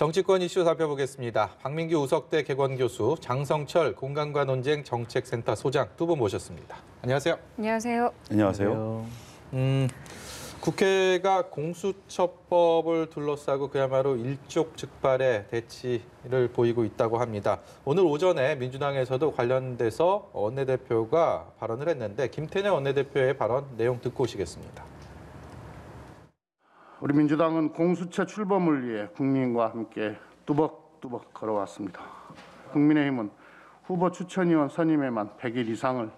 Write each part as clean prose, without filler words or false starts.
정치권 이슈 살펴보겠습니다. 박민규 우석대 개건교수, 장성철 공간과 논쟁 정책센터 소장 두 분 모셨습니다. 안녕하세요. 안녕하세요. 안녕하세요. 국회가 공수처법을 둘러싸고 그야말로 일촉즉발의 대치를 보이고 있다고 합니다. 오늘 오전에 민주당에서도 관련돼서 원내대표가 발언을 했는데 김태년 원내대표의 발언 내용 듣고 오시겠습니다. 우리 민주당은 공수처 출범을 위해 국민과 함께 뚜벅뚜벅 걸어왔습니다. 국민의힘은 후보 추천위원 선임에만 100일 이상을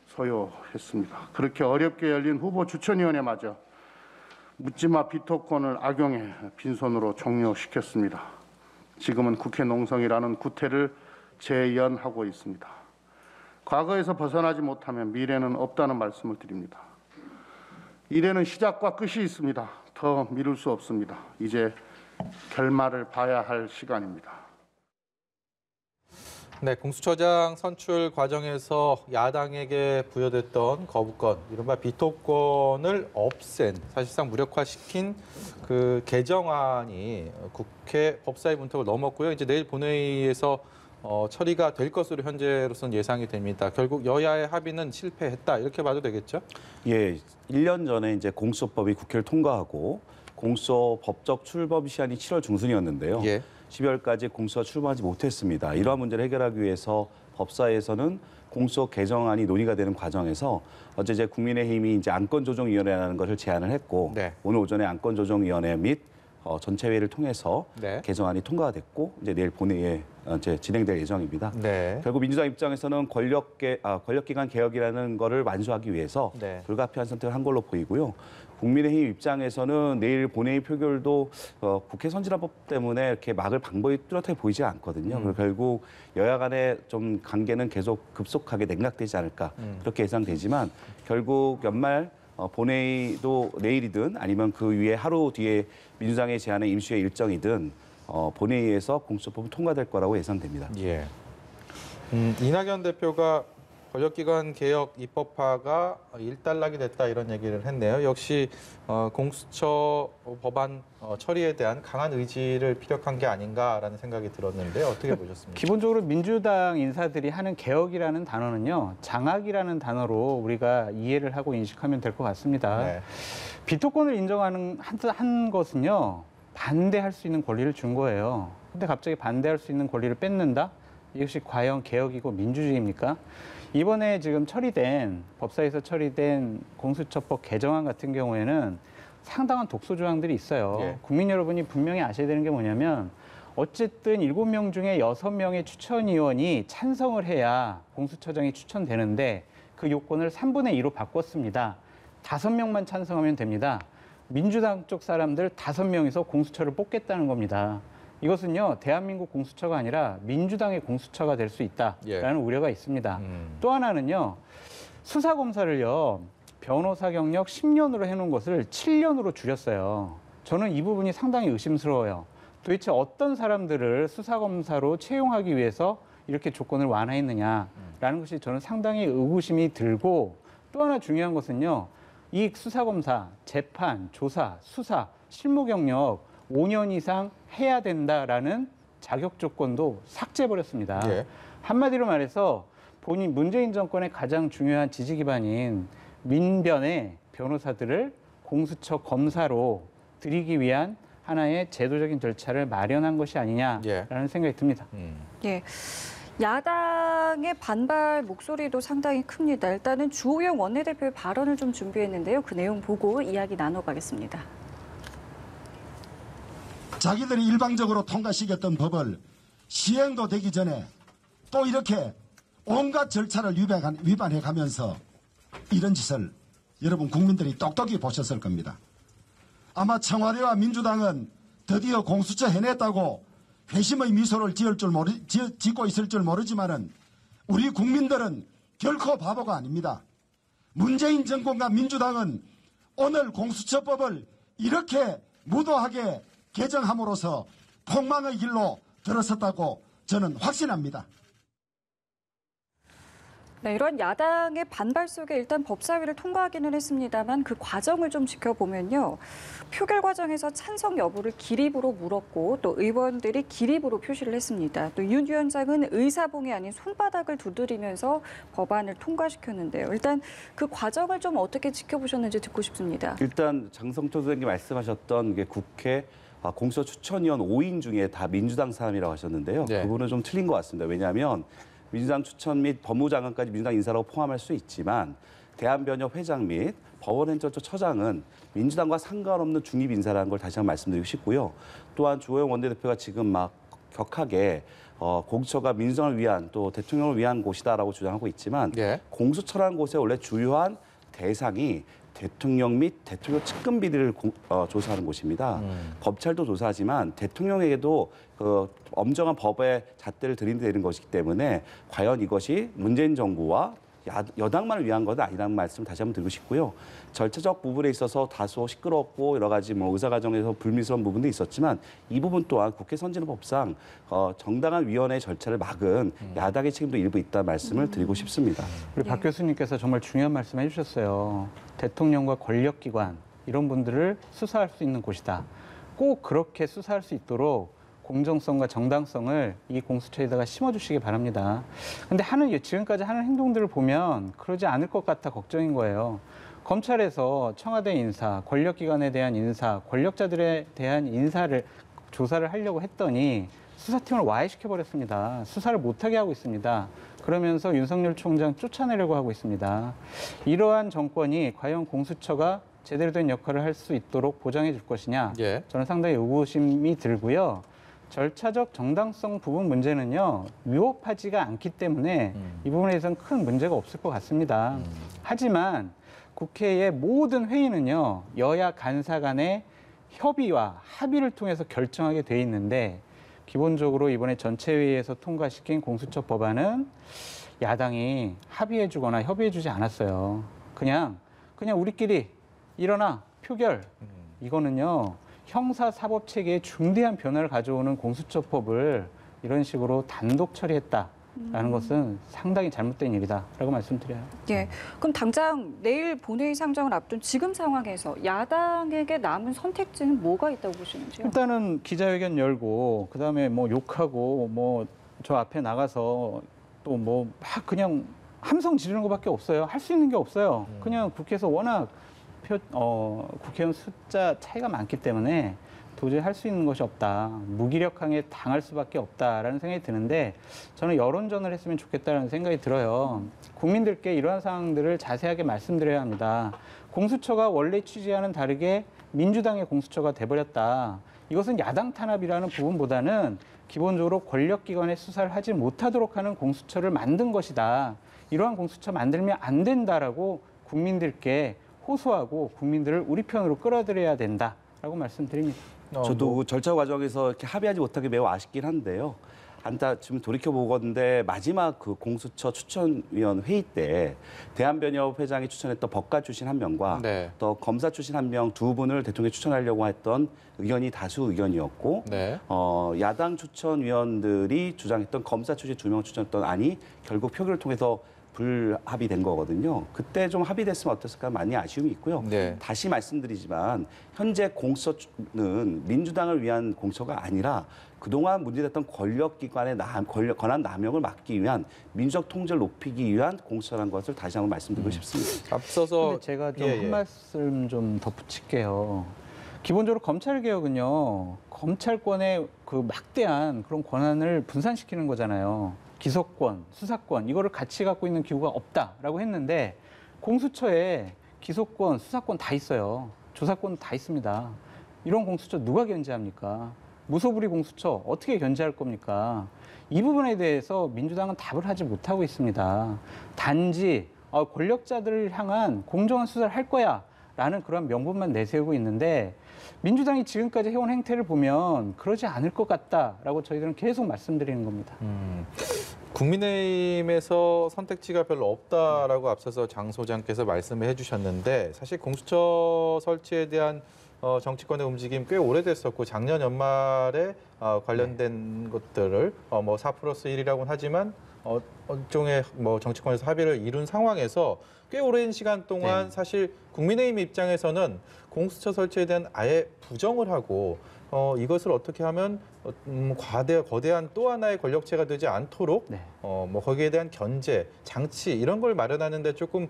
소요했습니다. 그렇게 어렵게 열린 후보 추천위원회 마저 묻지마 비토권을 악용해 빈손으로 종료시켰습니다. 지금은 국회 농성이라는 구태를 재연하고 있습니다. 과거에서 벗어나지 못하면 미래는 없다는 말씀을 드립니다. 이래는 시작과 끝이 있습니다. 더 미룰 수 없습니다. 이제 결말을 봐야 할 시간입니다. 네, 공수처장 선출 과정에서 야당에게 부여됐던 거부권, 이른바 비토권을 없앤, 사실상 무력화시킨 그 개정안이 국회 법사위 문턱을 넘었고요. 이제 내일 본회의에서 처리가 될 것으로 현재로서는 예상이 됩니다. 결국 여야의 합의는 실패했다, 이렇게 봐도 되겠죠? 예, 1년 전에 이제 공수처법이 국회를 통과하고 공수처 법적 출범 시한이 7월 중순이었는데요. 예. 12월까지 공수처 출범하지 못했습니다. 이러한 문제를 해결하기 위해서 법사위에서는 공수처 개정안이 논의가 되는 과정에서 어제 이제 국민의힘이 이제 안건조정위원회라는 것을 제안을 했고 네. 오늘 오전에 안건조정위원회 및 전체회의를 통해서 네. 개정안이 통과가 됐고 이제 내일 본회의에 이제 진행될 예정입니다. 네. 결국 민주당 입장에서는 권력기관 개혁이라는 거를 완수하기 위해서 네. 불가피한 선택을 한 걸로 보이고요. 국민의힘 입장에서는 내일 본회의 표결도 국회 선진화법 때문에 이렇게 막을 방법이 뚜렷하게 보이지 않거든요. 그리고 결국 여야 간의 좀 관계는 계속 급속하게 냉각되지 않을까 그렇게 예상되지만 결국 연말 본회의도 내일이든 아니면 그 위에 하루 뒤에 민주당의 제안의 임시회 일정이든 본회의에서 공수처법은 통과될 거라고 예상됩니다. 예. 이낙연 대표가 권력기관 개혁 입법화가 일단락이 됐다 이런 얘기를 했네요. 역시 공수처 법안 처리에 대한 강한 의지를 피력한 게 아닌가라는 생각이 들었는데 어떻게 보셨습니까? 기본적으로 민주당 인사들이 하는 개혁이라는 단어는요. 장악이라는 단어로 우리가 이해를 하고 인식하면 될 것 같습니다. 네. 비토권을 인정하는 한 것은요. 반대할 수 있는 권리를 준 거예요. 근데 갑자기 반대할 수 있는 권리를 뺏는다? 이것이 과연 개혁이고 민주주의입니까? 이번에 지금 법사위에서 처리된 공수처법 개정안 같은 경우에는 상당한 독소 조항들이 있어요. 예. 국민 여러분이 분명히 아셔야 되는 게 뭐냐면 어쨌든 7명 중에 6명의 추천위원이 찬성을 해야 공수처장이 추천되는데 그 요건을 3분의 2로 바꿨습니다. 5명만 찬성하면 됩니다. 민주당 쪽 사람들 5명이서 공수처를 뽑겠다는 겁니다. 이것은요, 대한민국 공수처가 아니라 민주당의 공수처가 될 수 있다라는 예. 우려가 있습니다. 또 하나는요, 수사검사를요, 변호사 경력 10년으로 해놓은 것을 7년으로 줄였어요. 저는 이 부분이 상당히 의심스러워요. 도대체 어떤 사람들을 수사검사로 채용하기 위해서 이렇게 조건을 완화했느냐라는 것이 저는 상당히 의구심이 들고 또 하나 중요한 것은요, 이 수사검사, 재판, 조사, 수사, 실무 경력 5년 이상 해야 된다라는 자격 조건도 삭제해버렸습니다. 예. 한마디로 말해서 문재인 정권의 가장 중요한 지지 기반인 민변의 변호사들을 공수처 검사로 들이기 위한 하나의 제도적인 절차를 마련한 것이 아니냐라는 생각이 듭니다. 예. 야당의 반발 목소리도 상당히 큽니다. 일단은 주호영 원내대표의 발언을 좀 준비했는데요. 그 내용 보고 이야기 나눠가겠습니다. 자기들이 일방적으로 통과시켰던 법을 시행도 되기 전에 또 이렇게 온갖 절차를 위반해 가면서 이런 짓을 여러분 국민들이 똑똑히 보셨을 겁니다. 아마 청와대와 민주당은 드디어 공수처 해냈다고 회심의 미소를 짓고 있을 줄 모르지만은 우리 국민들은 결코 바보가 아닙니다. 문재인 정권과 민주당은 오늘 공수처법을 이렇게 무도하게 개정함으로써 폭망의 길로 들어섰다고 저는 확신합니다. 네, 이런 야당의 반발 속에 일단 법사위를 통과하기는 했습니다만 그 과정을 좀 지켜보면요. 표결 과정에서 찬성 여부를 기립으로 물었고 또 의원들이 기립으로 표시를 했습니다. 또 윤 위원장은 의사봉이 아닌 손바닥을 두드리면서 법안을 통과시켰는데요. 일단 그 과정을 좀 어떻게 지켜보셨는지 듣고 싶습니다. 일단 장성철 소장님 말씀하셨던 게 국회 공수처 추천위원 5인 중에 다 민주당 사람이라고 하셨는데요. 네. 그거는 좀 틀린 것 같습니다. 왜냐하면 민주당 추천 및 법무장관까지 민주당 인사라고 포함할 수 있지만 대한변협 회장 및 법원행정처 처장은 민주당과 상관없는 중립 인사라는 걸 다시 한번 말씀드리고 싶고요. 또한 주호영 원내대표가 지금 막 격하게 공수처가 민주당을 위한 또 대통령을 위한 곳이다라고 주장하고 있지만 예. 공수처라는 곳의 원래 주요한 대상이 대통령 및 대통령 측근 비리를 조사하는 곳입니다. 검찰도 조사하지만 대통령에게도 엄정한 법의 잣대를 들이대는 것이기 때문에 과연 이것이 문재인 정부와 여당만을 위한 것은 아니라는 말씀을 다시 한번 드리고 싶고요. 절차적 부분에 있어서 다소 시끄럽고 여러 가지 의사 과정에서 불미스러운 부분도 있었지만 이 부분 또한 국회 선진화법상 정당한 위원회의 절차를 막은 야당의 책임도 일부 있다는 말씀을 드리고 싶습니다. 우리 박 교수님께서 정말 중요한 말씀 해주셨어요. 대통령과 권력기관 이런 분들을 수사할 수 있는 곳이다. 꼭 그렇게 수사할 수 있도록 공정성과 정당성을 이 공수처에다가 심어주시기 바랍니다. 근데 지금까지 하는 행동들을 보면 그러지 않을 것 같아 걱정인 거예요. 검찰에서 청와대 인사, 권력기관에 대한 인사, 권력자들에 대한 인사를 조사를 하려고 했더니 수사팀을 와해시켜버렸습니다. 수사를 못하게 하고 있습니다. 그러면서 윤석열 총장 쫓아내려고 하고 있습니다. 이러한 정권이 과연 공수처가 제대로 된 역할을 할 수 있도록 보장해 줄 것이냐? 예. 저는 상당히 의구심이 들고요. 절차적 정당성 부분 문제는요. 위법하지가 않기 때문에 이 부분에 대해서는 큰 문제가 없을 것 같습니다. 하지만 국회의 모든 회의는요. 여야 간사 간의 협의와 합의를 통해서 결정하게 돼 있는데 기본적으로 이번에 전체 회의에서 통과시킨 공수처 법안은 야당이 합의해 주거나 협의해 주지 않았어요. 그냥 우리끼리 일어나 표결. 이거는요. 형사사법 체계에 중대한 변화를 가져오는 공수처법을 이런 식으로 단독 처리했다라는 것은 상당히 잘못된 일이다라고 말씀드려요. 예, 그럼 당장 내일 본회의 상정을 앞둔 지금 상황에서 야당에게 남은 선택지는 뭐가 있다고 보시는지요? 일단은 기자회견 열고 그다음에 뭐 욕하고 뭐 저 앞에 나가서 또 뭐 막 그냥 함성 지르는 것밖에 없어요. 할 수 있는 게 없어요. 그냥 국회에서 워낙 국회의원 숫자 차이가 많기 때문에 도저히 할 수 있는 것이 없다. 무기력하게 당할 수밖에 없다라는 생각이 드는데 저는 여론전을 했으면 좋겠다는 생각이 들어요. 국민들께 이러한 사항들을 자세하게 말씀드려야 합니다. 공수처가 원래 취지와는 다르게 민주당의 공수처가 돼버렸다. 이것은 야당 탄압이라는 부분보다는 기본적으로 권력기관의 수사를 하지 못하도록 하는 공수처를 만든 것이다. 이러한 공수처 만들면 안 된다라고 국민들께 호소하고 국민들을 우리 편으로 끌어들여야 된다라고 말씀드립니다. 저도 절차 과정에서 이렇게 합의하지 못한 게 매우 아쉽긴 한데요. 지금 돌이켜보건데 마지막 그 공수처 추천위원 회의 때 대한변협 회장이 추천했던 법관 출신 한 명과 네. 또 검사 출신 한 명 두 분을 대통령에 추천하려고 했던 의견이 다수 의견이었고 네. 야당 추천위원들이 주장했던 검사 출신 두 명 추천했던 안이 결국 표결을 통해서 불합의 된 거거든요. 그때 좀 합의됐으면 어땠을까 많이 아쉬움이 있고요. 네. 다시 말씀드리지만 현재 공수처는 민주당을 위한 공수처가 아니라 그동안 문제됐던 권력기관의 권한 남용을 막기 위한 민주적 통제를 높이기 위한 공수처라는 것을 다시 한번 말씀드리고 싶습니다. 앞서서 근데 제가 좀 한 말씀 좀 덧붙일게요. 기본적으로 검찰개혁은요. 검찰권의 그 막대한 그런 권한을 분산시키는 거잖아요. 기소권, 수사권 이거를 같이 갖고 있는 기구가 없다라고 했는데 공수처에 기소권, 수사권 다 있어요. 조사권 다 있습니다. 이런 공수처 누가 견제합니까? 무소불위 공수처 어떻게 견제할 겁니까? 이 부분에 대해서 민주당은 답을 하지 못하고 있습니다. 단지 권력자들을 향한 공정한 수사를 할 거야라는 그런 명분만 내세우고 있는데 민주당이 지금까지 해온 행태를 보면 그러지 않을 것 같다라고 저희들은 계속 말씀드리는 겁니다. 국민의힘에서 선택지가 별로 없다라고 앞서서 장 소장께서 말씀을 해주셨는데 사실 공수처 설치에 대한 정치권의 움직임 꽤 오래됐었고 작년 연말에 관련된 것들을 뭐 4+1이라고는 하지만 일종의 뭐 정치권에서 합의를 이룬 상황에서 꽤 오랜 시간 동안 사실 국민의힘 입장에서는 공수처 설치에 대한 아예 부정을 하고 이것을 어떻게 하면 거대한 또 하나의 권력체가 되지 않도록 뭐 거기에 대한 견제, 장치 이런 걸 마련하는데 조금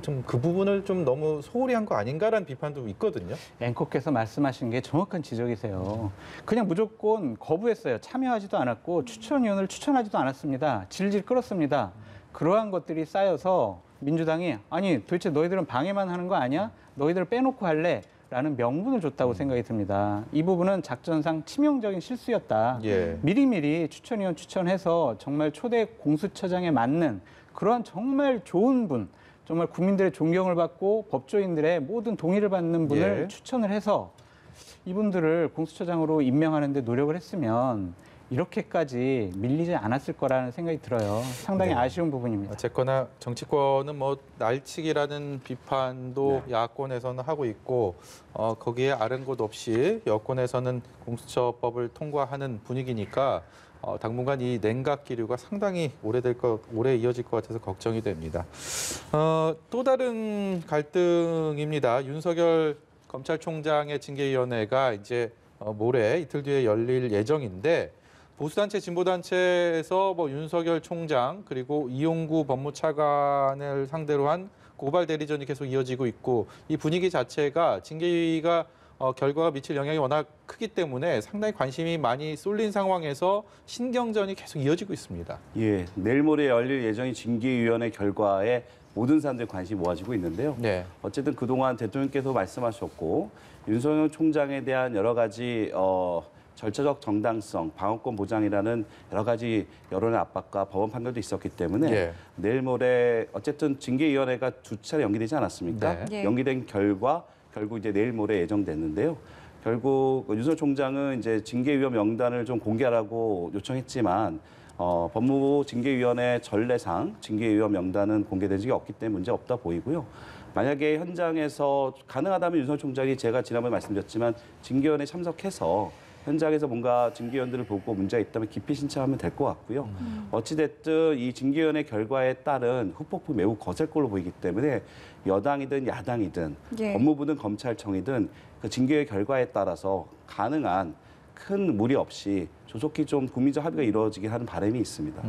좀 그 부분을 좀 너무 소홀히 한 거 아닌가라는 비판도 있거든요. 앵커께서 말씀하신 게 정확한 지적이세요. 그냥 무조건 거부했어요. 참여하지도 않았고 추천위원을 추천하지도 않았습니다. 질질 끌었습니다. 그러한 것들이 쌓여서 민주당이 아니 도대체 너희들은 방해만 하는 거 아니야? 너희들 빼놓고 할래? 라는 명분을 줬다고 생각이 듭니다. 이 부분은 작전상 치명적인 실수였다. 미리미리 추천위원 추천해서 정말 초대 공수처장에 맞는 그런 정말 좋은 분, 정말 국민들의 존경을 받고 법조인들의 모든 동의를 받는 분을 추천을 해서 이분들을 공수처장으로 임명하는 데 노력을 했으면 이렇게까지 밀리지 않았을 거라는 생각이 들어요. 상당히 아쉬운 부분입니다. 어쨌거나 정치권은 뭐 날치기라는 비판도 야권에서는 하고 있고 거기에 아른곳 없이 여권에서는 공수처법을 통과하는 분위기니까 당분간 이 냉각 기류가 상당히 오래 이어질 것 같아서 걱정이 됩니다. 또 다른 갈등입니다. 윤석열 검찰총장의 징계위원회가 이제 모레 이틀 뒤에 열릴 예정인데 보수단체, 진보단체에서 뭐 윤석열 총장 그리고 이용구 법무차관을 상대로 한 고발 대리전이 계속 이어지고 있고 이 분위기 자체가 징계위가 결과가 미칠 영향이 워낙 크기 때문에 상당히 관심이 많이 쏠린 상황에서 신경전이 계속 이어지고 있습니다. 예, 내일 모레 열릴 예정인 징계위원회 결과에 모든 사람들의 관심이 모아지고 있는데요. 어쨌든 그동안 대통령께서 말씀하셨고 윤석열 총장에 대한 여러 가지 절차적 정당성, 방어권 보장이라는 여러 가지 여론의 압박과 법원 판결도 있었기 때문에 내일 모레 어쨌든 징계위원회가 2차례 연기되지 않았습니까? 연기된 결국 이제 내일 모레 예정됐는데요. 결국 윤석열 총장은 이제 징계위원 명단을 좀 공개하라고 요청했지만 법무부 징계위원회 전례상 징계위원 명단은 공개된 적이 없기 때문에 문제 없다 보이고요. 만약에 현장에서 가능하다면 윤석열 총장이 제가 지난번에 말씀드렸지만 징계위원회에 참석해서 현장에서 뭔가 징계위원들을 보고 문제가 있다면 기피 신청하면 될 것 같고요. 어찌됐든 이 징계위원회 결과에 따른 후폭풍이 매우 거셀 걸로 보이기 때문에 여당이든 야당이든 법무부든 검찰청이든 그 징계위원회 결과에 따라서 가능한 큰 무리 없이 조속히 좀 국민적 합의가 이루어지게 하는 바람이 있습니다.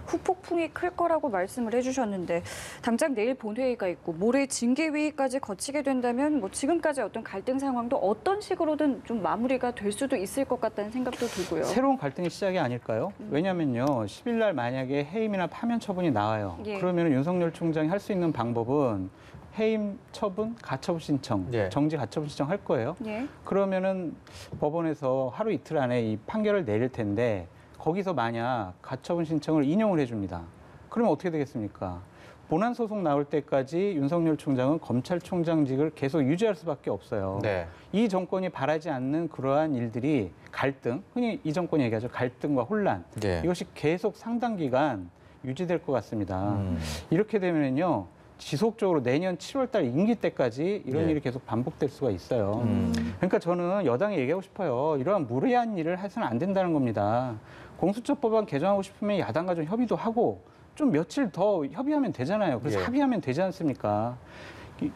후폭풍이 클 거라고 말씀을 해주셨는데 당장 내일 본회의가 있고 모레 징계회의까지 거치게 된다면 뭐 지금까지 어떤 갈등 상황도 어떤 식으로든 좀 마무리가 될 수도 있을 것 같다는 생각도 들고요. 새로운 갈등의 시작이 아닐까요? 왜냐면요. 10일 날 만약에 해임이나 파면 처분이 나와요. 그러면 윤석열 총장이 할 수 있는 방법은 해임 처분, 가처분 신청, 정지 가처분 신청 할 거예요. 그러면은 법원에서 하루 이틀 안에 이 판결을 내릴 텐데 거기서 만약 가처분 신청을 인용을 해줍니다. 그러면 어떻게 되겠습니까? 본안 소송 나올 때까지 윤석열 총장은 검찰총장직을 계속 유지할 수밖에 없어요. 이 정권이 바라지 않는 그러한 일들이 갈등, 흔히 이 정권이 얘기하죠. 갈등과 혼란. 이것이 계속 상당 기간 유지될 것 같습니다. 이렇게 되면요. 지속적으로 내년 7월 달 임기 때까지 이런 일이 계속 반복될 수가 있어요. 그러니까 저는 여당에 얘기하고 싶어요. 이러한 무리한 일을 해서는 안 된다는 겁니다. 공수처법안 개정하고 싶으면 야당과 좀 협의도 하고 좀 며칠 더 협의하면 되잖아요. 그래서 합의하면 되지 않습니까?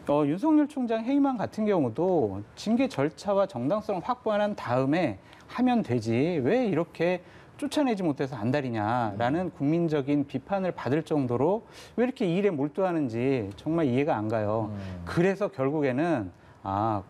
윤석열 총장 해임안 같은 경우도 징계 절차와 정당성을 확보한 다음에 하면 되지. 왜 이렇게 쫓아내지 못해서 안달이냐라는 국민적인 비판을 받을 정도로 왜 이렇게 이 일에 몰두하는지 정말 이해가 안 가요. 그래서 결국에는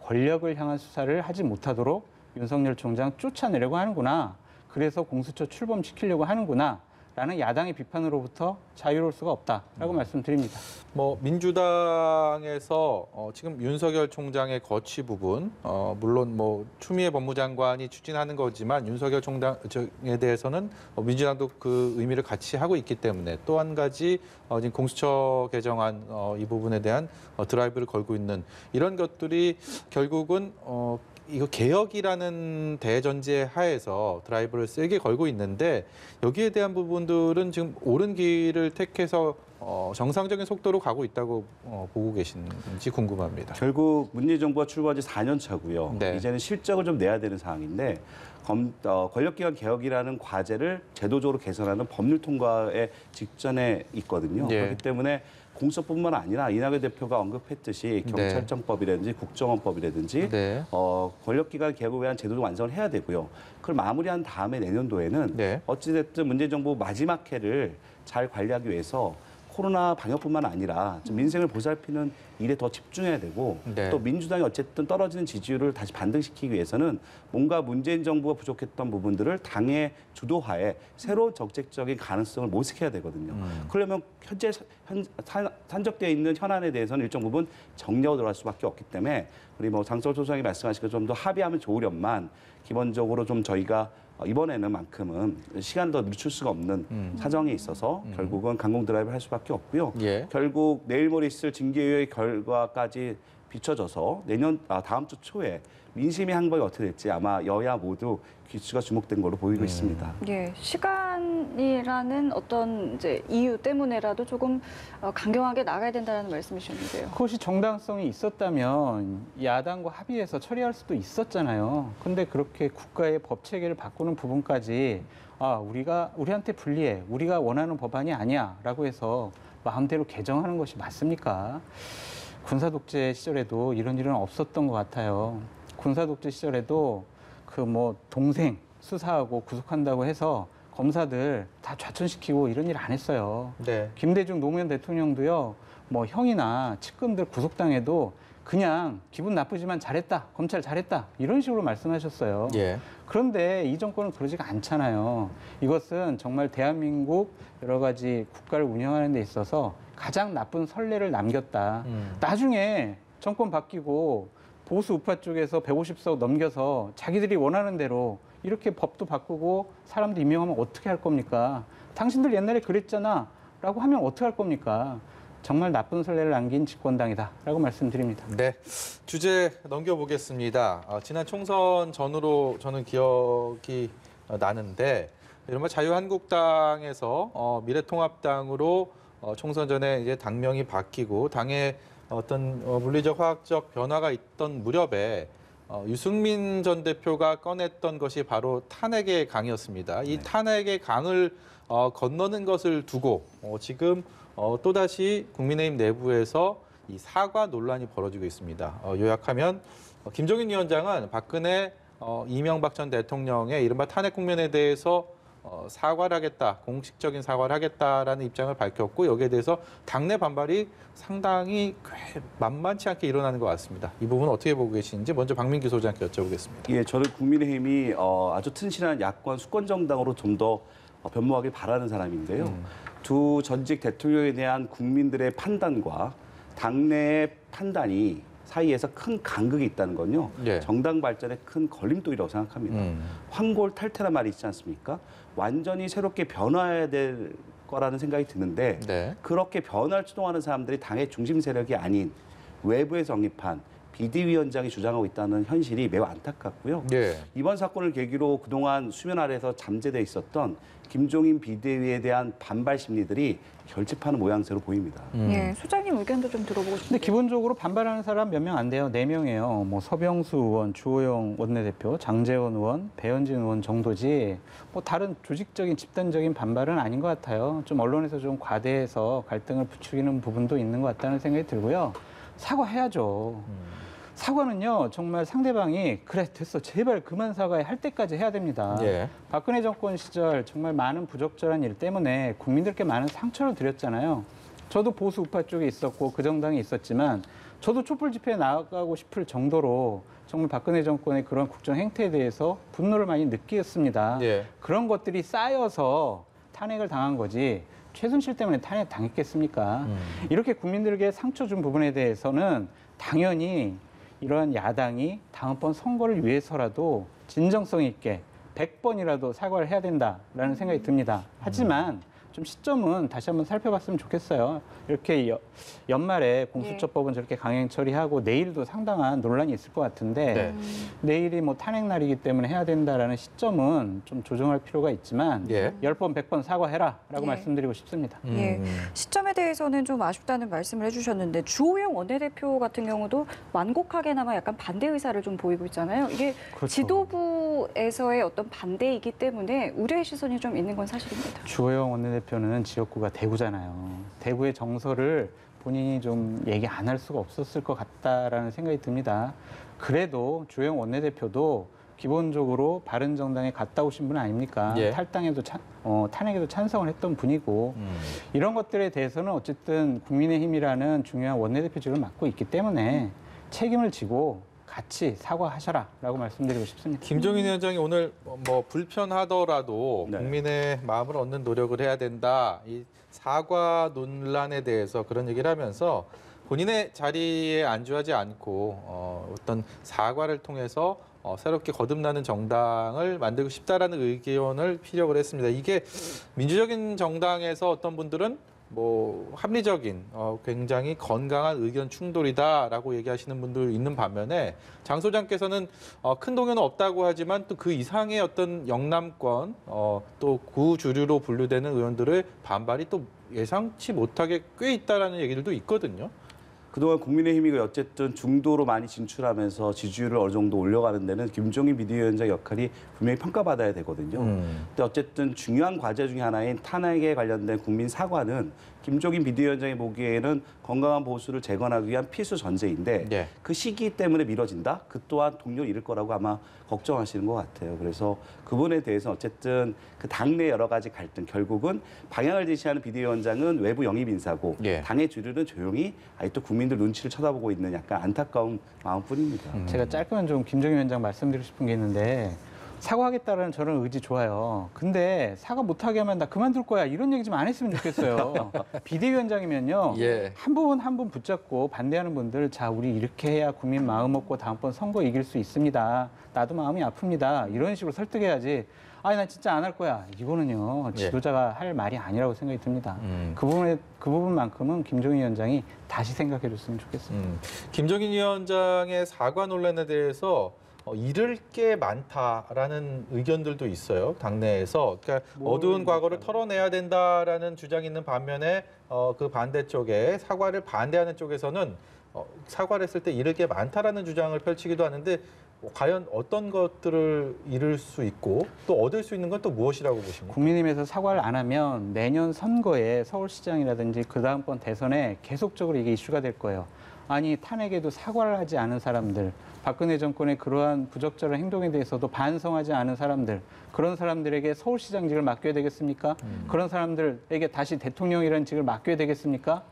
권력을 향한 수사를 하지 못하도록 윤석열 총장 쫓아내려고 하는구나. 그래서 공수처 출범시키려고 하는구나. 라는 야당의 비판으로부터 자유로울 수가 없다라고 말씀드립니다. 뭐 민주당에서 지금 윤석열 총장의 거취 부분, 물론 뭐 추미애 법무장관이 추진하는 거지만 윤석열 총장에 대해서는 민주당도 그 의미를 같이 하고 있기 때문에 또 한 가지 지금 공수처 개정안 이 부분에 대한 드라이브를 걸고 있는 이런 것들이 결국은 이거 개혁이라는 대전제 하에서 드라이브를 세게 걸고 있는데 여기에 대한 부분들은 지금 옳은 길을 택해서 정상적인 속도로 가고 있다고 보고 계신지 궁금합니다. 결국 문재인 정부가 출범한 지 4년 차고요. 네. 이제는 실적을 좀 내야 되는 상황인데 권력기관 개혁이라는 과제를 제도적으로 개선하는 법률 통과의 직전에 있거든요. 예. 그렇기 때문에 공수처뿐만 아니라 이낙연 대표가 언급했듯이 경찰청법이라든지 국정원법이라든지 네. 권력기관 개혁을 위한 제도적 완성을 해야 되고요. 그걸 마무리한 다음에 내년도에는 네. 어찌됐든 문재인 정부 마지막 해를 잘 관리하기 위해서 코로나 방역뿐만 아니라 좀 민생을 보살피는 일에 더 집중해야 되고 네. 또 민주당이 어쨌든 떨어지는 지지율을 다시 반등시키기 위해서는 뭔가 문재인 정부가 부족했던 부분들을 당의 주도하에 새로운 정책적인 가능성을 모색해야 되거든요. 그러려면 현재 산적되어 있는 현안에 대해서는 일정 부분 정리하고 들어갈 수밖에 없기 때문에 우리 뭐 장성호 소장이 말씀하신 것 좀 더 합의하면 좋으련만 기본적으로 좀 저희가 이번에는 만큼은 시간 더 늦출 수가 없는 사정이 있어서 결국은 강공 드라이브를 할 수밖에 없고요. 예. 결국 내일 모레 있을 징계위의 결과까지 비춰져서 다음 주 초에 민심의 항박이 어떻게 될지 아마 여야 모두 귀추가 주목된 걸로 보이고 있습니다. 예, 시간이라는 어떤 이제 이유 때문에라도 조금 강경하게 나가야 된다는 말씀이셨는데요. 그것이 정당성이 있었다면 야당과 합의해서 처리할 수도 있었잖아요. 근데 그렇게 국가의 법 체계를 바꾸는 부분까지 우리한테 불리해, 우리가 원하는 법안이 아니야라고 해서 마음대로 개정하는 것이 맞습니까? 군사 독재 시절에도 이런 일은 없었던 것 같아요. 군사 독재 시절에도 동생 수사하고 구속한다고 해서 검사들 다 좌천시키고 이런 일 안 했어요. 네. 김대중 노무현 대통령도요, 형이나 측근들 구속당해도 그냥 기분 나쁘지만 잘했다, 검찰 잘했다, 이런 식으로 말씀하셨어요. 예. 그런데 이 정권은 그러지가 않잖아요. 이것은 정말 대한민국 여러 가지 국가를 운영하는 데 있어서 가장 나쁜 선례를 남겼다. 나중에 정권 바뀌고 보수 우파 쪽에서 150석 넘겨서 자기들이 원하는 대로 이렇게 법도 바꾸고 사람도 임명하면 어떻게 할 겁니까? 당신들 옛날에 그랬잖아 라고 하면 어떻게 할 겁니까? 정말 나쁜 선례를 남긴 집권당이다 라고 말씀드립니다. 네, 주제 넘겨보겠습니다. 지난 총선 전후로 저는 기억이 나는데 이른바 자유한국당에서 미래통합당으로 총선 전에 이제 당명이 바뀌고 당의 어떤 물리적 화학적 변화가 있던 무렵에 유승민 전 대표가 꺼냈던 것이 바로 탄핵의 강이었습니다. 이 탄핵의 강을 건너는 것을 두고 지금 또다시 국민의힘 내부에서 이 사과 논란이 벌어지고 있습니다. 요약하면 김종인 위원장은 박근혜 이명박 전 대통령의 이른바 탄핵 국면에 대해서 사과를 하겠다, 공식적인 사과를 하겠다라는 입장을 밝혔고 여기에 대해서 당내 반발이 상당히 꽤 만만치 않게 일어나는 것 같습니다. 이 부분 어떻게 보고 계시는지 먼저 박민규 소장께 여쭤보겠습니다. 예, 저는 국민의힘이 아주 튼실한 야권 수권 정당으로 좀 더 변모하길 바라는 사람인데요. 두 전직 대통령에 대한 국민들의 판단과 당내의 판단이 사이에서 큰 간극이 있다는 건요. 예. 정당 발전에 큰 걸림돌이라고 생각합니다. 황골탈퇴란 말이 있지 않습니까? 완전히 새롭게 변화해야 될 거라는 생각이 드는데 네. 그렇게 변화를 추동하는 사람들이 당의 중심 세력이 아닌 외부에서 영입한 비대위원장이 주장하고 있다는 현실이 매우 안타깝고요. 예. 이번 사건을 계기로 그동안 수면 아래에서 잠재돼 있었던 김종인 비대위에 대한 반발 심리들이 결집하는 모양새로 보입니다. 예, 소장님 의견도 좀 들어보고 싶은데. 근데 기본적으로 반발하는 사람 몇 명 안 돼요. 4명이에요. 서병수 의원, 주호영 원내대표, 장제원 의원, 배현진 의원 정도지 다른 조직적인 집단적인 반발은 아닌 것 같아요. 좀 언론에서 좀 과대해서 갈등을 부추기는 부분도 있는 것 같다는 생각이 들고요. 사과해야죠. 사과는요, 정말 상대방이 그래 됐어 제발 그만 사과해 할 때까지 해야 됩니다. 예. 박근혜 정권 시절 정말 많은 부적절한 일 때문에 국민들께 많은 상처를 드렸잖아요. 저도 보수 우파 쪽에 있었고 그 정당에 있었지만 저도 촛불 집회에 나가고 싶을 정도로 정말 박근혜 정권의 그런 국정 행태에 대해서 분노를 많이 느꼈습니다. 예. 그런 것들이 쌓여서 탄핵을 당한 거지 최순실 때문에 탄핵 당했겠습니까? 이렇게 국민들에게 상처 준 부분에 대해서는 당연히 이러한 야당이 다음번 선거를 위해서라도 진정성 있게 100번이라도 사과를 해야 된다라는 생각이 듭니다. 하지만 좀 시점은 다시 한번 살펴봤으면 좋겠어요. 이렇게 연말에 공수처법은 저렇게 강행 처리하고 내일도 상당한 논란이 있을 것 같은데 네. 내일이 뭐 탄핵 날이기 때문에 해야 된다라는 시점은 좀 조정할 필요가 있지만 예. 10번, 100번 사과해라라고 예. 말씀드리고 싶습니다. 예, 시점에 대해서는 좀 아쉽다는 말씀을 해주셨는데 주호영 원내대표 같은 경우도 완곡하게나마 약간 반대 의사를 좀 보이고 있잖아요. 이게 그렇죠. 지도부에서의 어떤 반대이기 때문에 우려의 시선이 좀 있는 건 사실입니다. 주호영 원내대표는 지역구가 대구잖아요. 대구의 정서를 본인이 좀 얘기 안 할 수가 없었을 것 같다라는 생각이 듭니다. 그래도 주호영 원내대표도 기본적으로 바른정당에 갔다 오신 분 아닙니까? 예. 탈당에도 탄핵에도 찬성을 했던 분이고 이런 것들에 대해서는 어쨌든 국민의힘이라는 중요한 원내대표직을 맡고 있기 때문에 책임을 지고 같이 사과하셔라라고 말씀드리고 싶습니다. 김종인 위원장이 오늘 뭐 불편하더라도 네. 국민의 마음을 얻는 노력을 해야 된다. 이 사과 논란에 대해서 그런 얘기를 하면서 본인의 자리에 안주하지 않고 어떤 사과를 통해서 새롭게 거듭나는 정당을 만들고 싶다라는 의견을 피력을 했습니다. 이게 민주적인 정당에서 어떤 분들은 뭐 합리적인 굉장히 건강한 의견 충돌이다라고 얘기하시는 분들 있는 반면에 장 소장께서는 큰 동요는 없다고 하지만 또 그 이상의 어떤 영남권 또 구주류로 분류되는 의원들의 반발이 또 예상치 못하게 꽤 있다라는 얘기들도 있거든요. 그동안 국민의힘이 어쨌든 중도로 많이 진출하면서 지지율을 어느 정도 올려가는 데는 김종인 비대위원장 역할이 분명히 평가받아야 되거든요. 근데 어쨌든 중요한 과제 중에 하나인 탄핵에 관련된 국민 사과는 김종인 비대위원장이 보기에는 건강한 보수를 재건하기 위한 필수 전제인데 예. 그 시기 때문에 미뤄진다? 그 또한 동료를 잃을 거라고 아마 걱정하시는 것 같아요. 그래서 그분에 대해서 어쨌든 그 당내 여러 가지 갈등, 결국은 방향을 제시하는 비대위원장은 외부 영입 인사고 예. 당의 주류는 조용히 아직도 국민들 눈치를 쳐다보고 있는 약간 안타까운 마음뿐입니다. 제가 짧게만 좀 김종인 위원장 말씀드리고 싶은 게 있는데 사과하겠다라는 저런 의지 좋아요. 근데 사과 못하게 하면 나 그만둘 거야. 이런 얘기 좀 안 했으면 좋겠어요. 비대위원장이면요. 예. 한 분 한 분 붙잡고 반대하는 분들 자 우리 이렇게 해야 국민 마음 먹고 다음번 선거 이길 수 있습니다. 나도 마음이 아픕니다. 이런 식으로 설득해야지. 아니 난 진짜 안 할 거야. 이거는요. 지도자가 할 말이 아니라고 생각이 듭니다. 그 부분만큼은 김종인 위원장이 다시 생각해 줬으면 좋겠습니다. 김종인 위원장의 사과 논란에 대해서 잃을 게 많다라는 의견들도 있어요. 당내에서. 그러니까 어두운 과거를 털어내야 된다라는 주장이 있는 반면에 그 반대쪽에 사과를 반대하는 쪽에서는 사과를 했을 때 잃을 게 많다라는 주장을 펼치기도 하는데 과연 어떤 것들을 잃을 수 있고 또 얻을 수 있는 건 또 무엇이라고 보십니까? 국민의힘에서 사과를 안 하면 내년 선거에 서울시장이라든지 그 다음번 대선에 계속적으로 이게 이슈가 될 거예요. 아니 탄핵에도 사과를 하지 않은 사람들, 박근혜 정권의 그러한 부적절한 행동에 대해서도 반성하지 않은 사람들, 그런 사람들에게 서울시장직을 맡겨야 되겠습니까? 그런 사람들에게 다시 대통령이라는 직을 맡겨야 되겠습니까?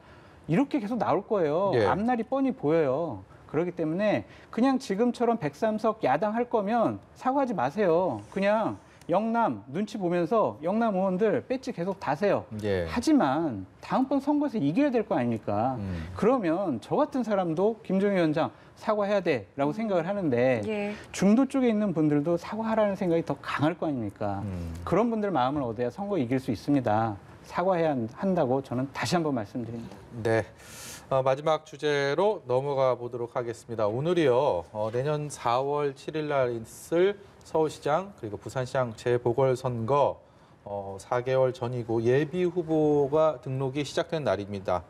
이렇게 계속 나올 거예요. 예. 앞날이 뻔히 보여요. 그렇기 때문에 그냥 지금처럼 103석 야당 할 거면 사과하지 마세요. 그냥 영남 눈치 보면서 영남 의원들 배지 계속 다세요. 예. 하지만 다음번 선거에서 이겨야 될 거 아닙니까? 그러면 저 같은 사람도 김종인 위원장 사과해야 돼라고 생각을 하는데 예. 중도 쪽에 있는 분들도 사과하라는 생각이 더 강할 거 아닙니까? 그런 분들 마음을 얻어야 선거 이길 수 있습니다. 사과해야 한다고 저는 다시 한번 말씀드립니다. 네. 마지막 주제로 넘어가 보도록 하겠습니다. 오늘이요. 내년 4월 7일 날 있을 서울시장 그리고 부산시장 재보궐선거 4개월 전이고 예비 후보가 등록이 시작된 날입니다.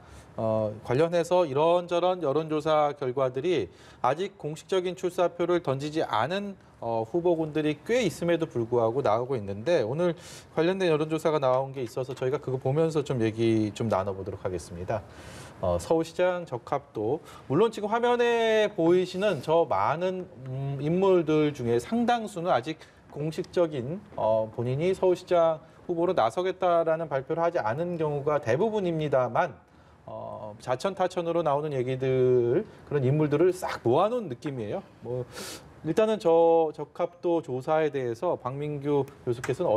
관련해서 이런저런 여론조사 결과들이 아직 공식적인 출사표를 던지지 않은 후보군들이 꽤 있음에도 불구하고 나오고 있는데 오늘 관련된 여론조사가 나온 게 있어서 저희가 그거 보면서 좀 얘기 좀 나눠보도록 하겠습니다. 서울시장 적합도 물론 지금 화면에 보이시는 저 많은 인물들 중에 상당수는 아직 공식적인 본인이 서울시장 후보로 나서겠다라는 발표를 하지 않은 경우가 대부분입니다만 자천타천으로 나오는 얘기들 그런 인물들을 싹 모아놓은 느낌이에요. 뭐 일단은 저 적합도 조사에 대해서 박민규 교수께서는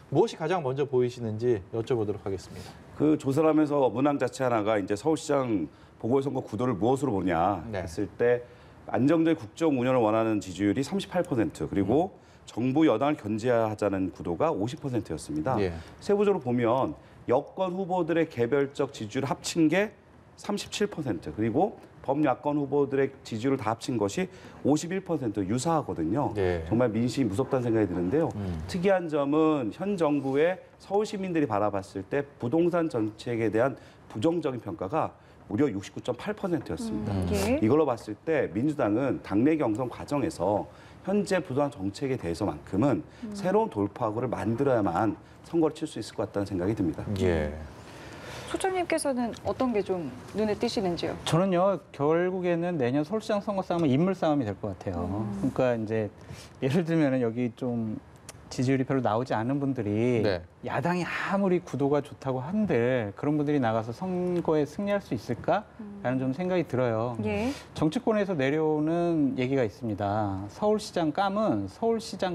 무엇이 가장 먼저 보이시는지 여쭤보도록 하겠습니다. 그 조사를 하면서 문항 자체 하나가 이제 서울시장 보궐선거 구도를 무엇으로 보냐 네. 했을 때 안정적인 국정 운영을 원하는 지지율이 38% 그리고 정부 여당을 견제하자는 구도가 50%였습니다. 예. 세부적으로 보면 여권 후보들의 개별적 지지율을 합친 게 37%, 그리고 범야권 후보들의 지지율을 다 합친 것이 51% 유사하거든요. 네. 정말 민심이 무섭다는 생각이 드는데요. 특이한 점은 현 정부의 서울 시민들이 바라봤을 때 부동산 정책에 대한 부정적인 평가가 무려 69.8%였습니다. 예. 이걸로 봤을 때 민주당은 당내 경선 과정에서 현재 부동산 정책에 대해서만큼은 새로운 돌파구를 만들어야만 선거를 칠 수 있을 것 같다는 생각이 듭니다. 예. 소장님께서는 어떤 게 좀 눈에 띄시는지요? 저는요, 결국에는 내년 서울시장 선거 싸움은 인물 싸움이 될 것 같아요. 그러니까 이제 예를 들면 여기 좀 지지율이 별로 나오지 않은 분들이 네. 야당이 아무리 구도가 좋다고 한들 그런 분들이 나가서 선거에 승리할 수 있을까라는 좀 생각이 들어요. 예. 정치권에서 내려오는 얘기가 있습니다. 서울시장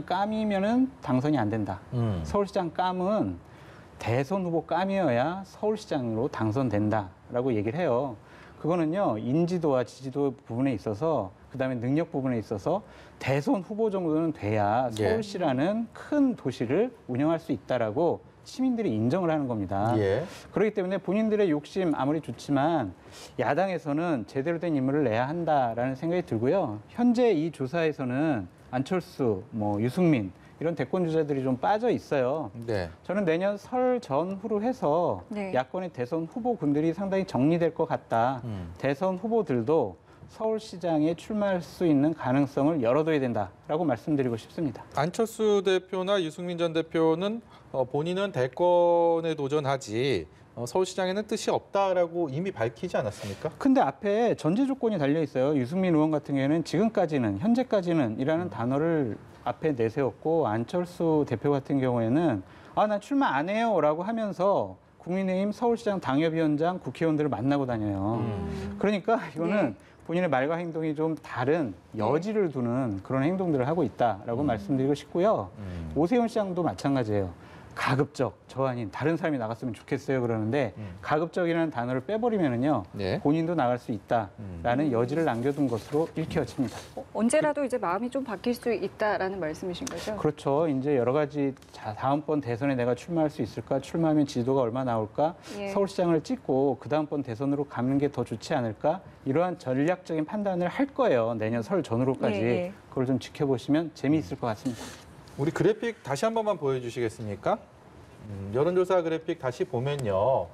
감이면은 당선이 안 된다. 서울시장 감은 대선 후보 감이어야 서울시장으로 당선된다라고 얘기를 해요. 그거는요, 인지도와 지지도 부분에 있어서, 그다음에 능력 부분에 있어서 대선 후보 정도는 돼야 예. 서울시라는 큰 도시를 운영할 수 있다라고 시민들이 인정을 하는 겁니다. 예. 그렇기 때문에 본인들의 욕심 아무리 좋지만 야당에서는 제대로 된 인물을 내야 한다라는 생각이 들고요. 현재 이 조사에서는 안철수, 유승민 이런 대권 주자들이 좀 빠져 있어요. 네. 저는 내년 설 전후로 해서 네. 야권의 대선 후보군들이 상당히 정리될 것 같다. 대선 후보들도 서울시장에 출마할 수 있는 가능성을 열어둬야 된다라고 말씀드리고 싶습니다. 안철수 대표나 유승민 전 대표는 본인은 대권에 도전하지 서울시장에는 뜻이 없다라고 이미 밝히지 않았습니까? 근데 앞에 전제 조건이 달려 있어요. 유승민 의원 같은 경우에는 지금까지는, 현재까지는 이라는 단어를 앞에 내세웠고, 안철수 대표 같은 경우에는 난 출마 안 해요라고 하면서 국민의힘 서울시장 당협위원장, 국회의원들을 만나고 다녀요. 그러니까 이거는 본인의 말과 행동이 좀 다른 여지를 두는 그런 행동들을 하고 있다라고 말씀드리고 싶고요. 오세훈 시장도 마찬가지예요. 가급적, 저 아닌 다른 사람이 나갔으면 좋겠어요 그러는데 가급적이라는 단어를 빼버리면은요, 네. 본인도 나갈 수 있다라는 여지를 남겨둔 것으로 읽혀집니다. 언제라도 이제 마음이 좀 바뀔 수 있다라는 말씀이신 거죠? 그렇죠. 이제 여러 가지 다음번 대선에 내가 출마할 수 있을까? 출마하면 지지도가 얼마 나올까? 예. 서울시장을 찍고 그 다음번 대선으로 가는 게 더 좋지 않을까? 이러한 전략적인 판단을 할 거예요. 내년 설 전후로까지. 예, 예. 그걸 좀 지켜보시면 재미있을 것 같습니다. 우리 그래픽 다시 한 번만 보여주시겠습니까? 여론조사 그래픽 다시 보면요.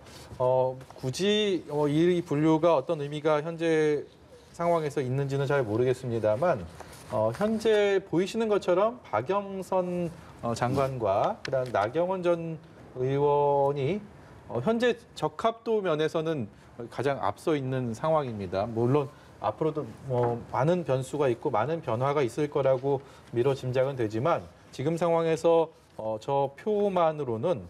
굳이 이 분류가 어떤 의미가 현재 상황에서 있는지는 잘 모르겠습니다만 현재 보이시는 것처럼 박영선 장관과 그다음 나경원 전 의원이 현재 적합도 면에서는 가장 앞서 있는 상황입니다. 물론 앞으로도 많은 변수가 있고 많은 변화가 있을 거라고 미뤄 짐작은 되지만 지금 상황에서 저 표만으로는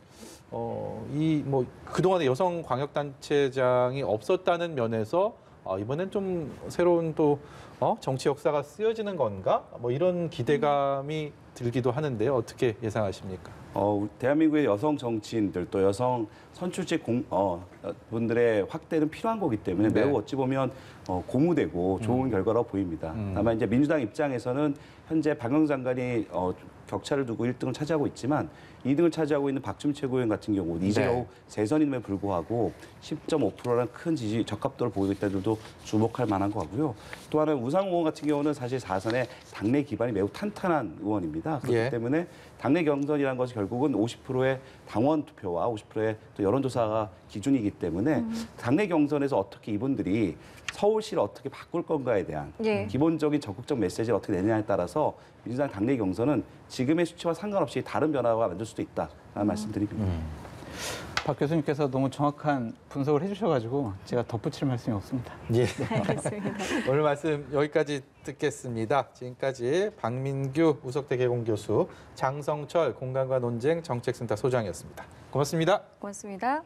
그동안에 여성 광역단체장이 없었다는 면에서 이번엔 좀 새로운 또 정치 역사가 쓰여지는 건가? 이런 기대감이 들기도 하는데요. 어떻게 예상하십니까? 대한민국의 여성 정치인들 또 여성 선출직 분들의 확대는 필요한 거기 때문에 네. 매우 어찌 보면 고무되고 좋은 결과라고 보입니다. 다만 이제 민주당 입장에서는 현재 박영선 장관이 격차를 두고 1등을 차지하고 있지만 2등을 차지하고 있는 박주민 최고위원 같은 경우 이재호 재선임에 불구하고 10.5%라는 큰 지지 적합도를 보이고 있다들도 주목할 만한 것 같고요. 또 하나 우상호 의원 같은 경우는 사실 4선의 당내 기반이 매우 탄탄한 의원입니다. 그렇기 예. 때문에 당내 경선이라는 것이 결국은 50%의 당원 투표와 50%의 또 여론조사가 기준이기 때문에 당내 경선에서 어떻게 이분들이 서울시를 어떻게 바꿀 건가에 대한 예. 기본적인 적극적 메시지를 어떻게 내느냐에 따라서 민주당 당내 경선은 지금의 수치와 상관없이 다른 변화가 만들 수도 있다라는 말씀드립니다. 박 교수님께서 너무 정확한 분석을 해주셔가지고 제가 덧붙일 말씀이 없습니다. 예. 알겠습니다. 오늘 말씀 여기까지 듣겠습니다. 지금까지 박민규 우석대 개공교수, 장성철 공간과 논쟁 정책센터 소장이었습니다. 고맙습니다. 고맙습니다.